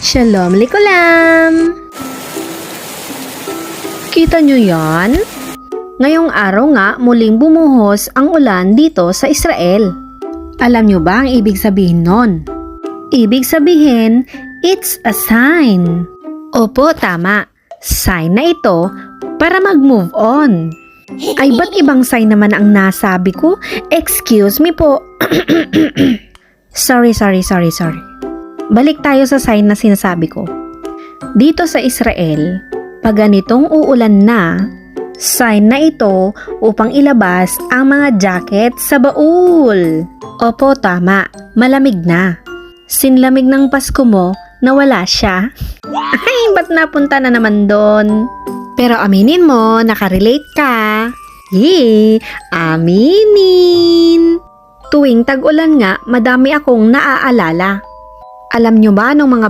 Shalom Likulam! Kita nyo yan? Ngayong araw nga muling bumuhos ang ulan dito sa Israel. Alam nyo ba ang ibig sabihin nun? Ibig sabihin, it's a sign. Opo, tama. Sign na ito para mag-move on. Ay, ba't ibang sign naman ang nasabi ko? Excuse me po. Sorry. Balik tayo sa sign na sinasabi ko. Dito sa Israel, pag ganitong uulan na, sign na ito upang ilabas ang mga jacket sa baul. Opo, tama. Malamig na. Sinlamig ng Pasko mo na wala siya. Ay, ba't napunta na naman doon? Pero aminin mo, nakarelate ka. Yee, aminin. Tuwing tag-ulan nga, madami akong naaalala. Alam nyo ba nung mga